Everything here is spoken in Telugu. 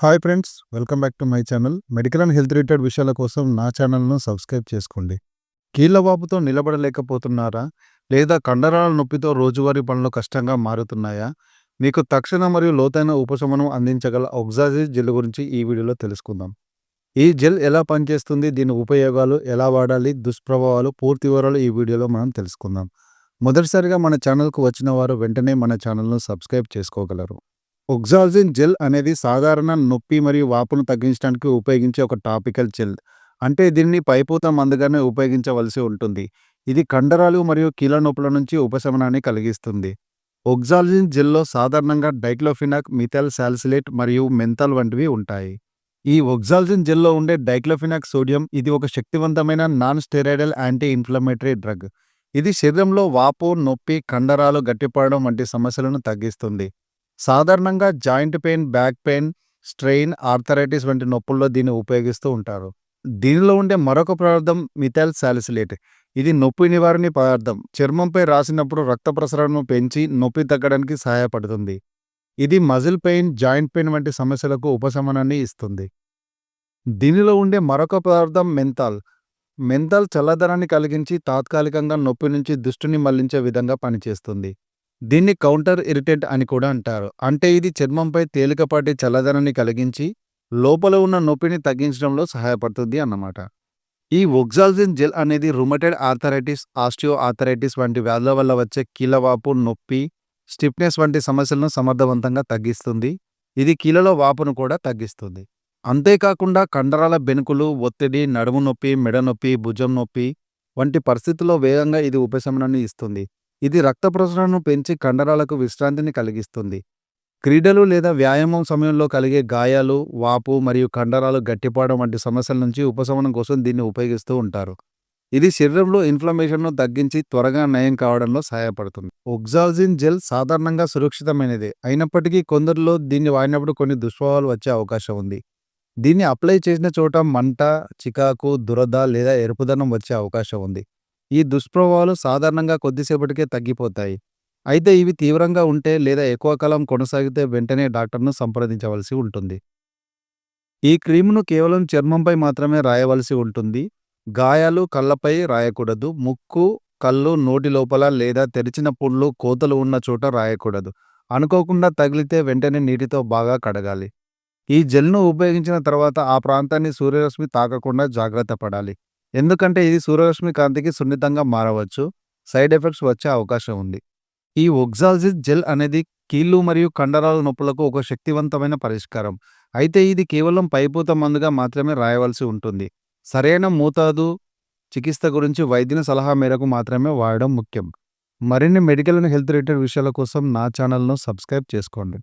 Hi friends, welcome back to my channel. Medical and health related విషయాల కోసం నా ఛానల్ను సబ్స్క్రైబ్ చేసుకోండి. కీళ్ళవాపుతో నిలబడలేకపోతున్నారా? లేదా కండరాల నొప్పితో రోజువారీ పనులు కష్టంగా మారుతున్నాయా? మీకు తక్షణ మరియు లోతైన ఉపశమనం అందించగల ఒగ్జాజిస్ జెల్ గురించి ఈ వీడియోలో తెలుసుకుందాం. ఈ జెల్ ఎలా పనిచేస్తుంది, దీని ఉపయోగాలు ఎలా వాడాలి, దుష్ప్రభావాలు, పూర్తి వివరాలు ఈ వీడియోలో మనం తెలుసుకుందాం. మొదటిసారిగా మన ఛానల్కు వచ్చిన వారు వెంటనే మన ఛానల్ను సబ్స్క్రైబ్ చేసుకోగలరు. ఒగ్జాల్జిన్ జెల్ అనేది సాధారణ నొప్పి మరియు వాపును తగ్గించడానికి ఉపయోగించే ఒక టాపికల్ జెల్. అంటే దీన్ని పైపూత మందుగానే ఉపయోగించవలసి ఉంటుంది. ఇది కండరాలు మరియు కీళ్ళ నొప్పుల నుంచి ఉపశమనాన్ని కలిగిస్తుంది. ఒగ్జాల్జిన్ జెల్లో సాధారణంగా డైక్లోఫినాక్, మిథైల్ సాలిసిలేట్ మరియు మెంథాల్ వంటివి ఉంటాయి. ఈ ఒగ్జాల్జిన్ జెల్లో ఉండే డైక్లోఫినాక్ సోడియం ఇది ఒక శక్తివంతమైన non steroidal anti inflammatory drug. ఇది శరీరంలో వాపు, నొప్పి, కండరాలు గట్టిపడడం వంటి సమస్యలను తగ్గిస్తుంది. సాధారణంగా joint pain, back pain, strain, arthritis వంటి నొప్పుల్లో దీన్ని ఉపయోగిస్తూ ఉంటారు. దీనిలో ఉండే మరొక పదార్థం మిథైల్ సాలిసిలేట్. ఇది నొప్పి నివారణ పదార్థం. చర్మంపై రాసినప్పుడు రక్త ప్రసరణను పెంచి నొప్పి తగ్గడానికి సహాయపడుతుంది. ఇది మజిల్ పెయిన్, జాయింట్ పెయిన్ వంటి సమస్యలకు ఉపశమనాన్ని ఇస్తుంది. దీనిలో ఉండే మరొక పదార్థం మెంథాల్. మెంథాల్ చల్లదనాన్ని కలిగించి తాత్కాలికంగా నొప్పి నుంచి దృష్టిని మళ్లించే విధంగా పనిచేస్తుంది. దీన్ని కౌంటర్ ఇరిటెంట్ అని కూడా అంటారు. అంటే ఇది చర్మంపై తేలికపాటి చల్లదనాన్ని కలిగించి లోపల ఉన్న నొప్పిని తగ్గించడంలో సహాయపడుతుంది అన్నమాట. ఈ ఒగ్జాల్జిన్ జెల్ అనేది రుమటైడ్ ఆర్థరైటిస్, ఆస్టియో ఆర్థరైటిస్ వంటి వ్యాధుల వల్ల వచ్చే కీళ్ళవాపు, నొప్పి, స్టిఫ్నెస్ వంటి సమస్యలను సమర్థవంతంగా తగ్గిస్తుంది. ఇది కీళ్ళలో వాపును కూడా తగ్గిస్తుంది. అంతేకాకుండా కండరాల బెణుకులు, ఒత్తిడి, నడుము నొప్పి, మెడ నొప్పి, భుజం నొప్పి వంటి పరిస్థితుల్లో వేగంగా ఇది ఉపశమనాన్ని ఇస్తుంది. ఇది రక్త ప్రసరణను పెంచి కండరాలకు విశ్రాంతిని కలిగిస్తుంది. క్రీడలు లేదా వ్యాయామం సమయంలో కలిగే గాయాలు, వాపు మరియు కండరాలు గట్టిపడడం వంటి సమస్యల నుంచి ఉపశమనం కోసం దీన్ని ఉపయోగిస్తూ ఉంటారు. ఇది శరీరంలో ఇన్ఫ్లమేషన్ను తగ్గించి త్వరగా నయం కావడంలో సహాయపడుతుంది. ఒగ్జాల్జిన్ జెల్ సాధారణంగా సురక్షితమైనదే. అయినప్పటికీ కొందరిలో దీన్ని వాడినప్పుడు కొన్ని దుష్ప్రభావాలు వచ్చే అవకాశం ఉంది. దీన్ని అప్లై చేసిన చోట మంట, చికాకు, దురద లేదా ఎరుపుదనం వచ్చే అవకాశం ఉంది. ఈ దుష్ప్రభావాలు సాధారణంగా కొద్దిసేపటికే తగ్గిపోతాయి. అయితే ఇవి తీవ్రంగా ఉంటే లేదా ఎక్కువ కాలం కొనసాగితే వెంటనే డాక్టర్ను సంప్రదించవలసి ఉంటుంది. ఈ క్రీమును కేవలం చర్మంపై మాత్రమే రాయవలసి ఉంటుంది. గాయాలు, కళ్ళపై రాయకూడదు. ముక్కు, కళ్ళు, నోటి లోపల లేదా తెరిచిన పుండ్లు, కోతలు ఉన్న చోట రాయకూడదు. అనుకోకుండా తగిలితే వెంటనే నీటితో బాగా కడగాలి. ఈ జెల్ను ఉపయోగించిన తర్వాత ఆ ప్రాంతాన్ని సూర్యరశ్మి తాకకుండా జాగ్రత్త పడాలి. ఎందుకంటే ఇది సూర్యరశ్మి కాంతికి సున్నితంగా మారవచ్చు. సైడ్ ఎఫెక్ట్స్ వచ్చే అవకాశం ఉంది. ఈ ఒగ్జాల్జిన్ జెల్ అనేది కీళ్ళు మరియు కండరాల నొప్పులకు ఒక శక్తివంతమైన పరిష్కారం. అయితే ఇది కేవలం పైపూత మందుగా మాత్రమే రాయవలసి ఉంటుంది. సరైన మోతాదు, చికిత్స గురించి వైద్యుని సలహా మేరకు మాత్రమే వాడడం ముఖ్యం. మరిన్ని మెడికల్ అండ్ హెల్త్ రిలేటెడ్ విషయాల కోసం నా ఛానల్ను సబ్స్క్రైబ్ చేసుకోండి.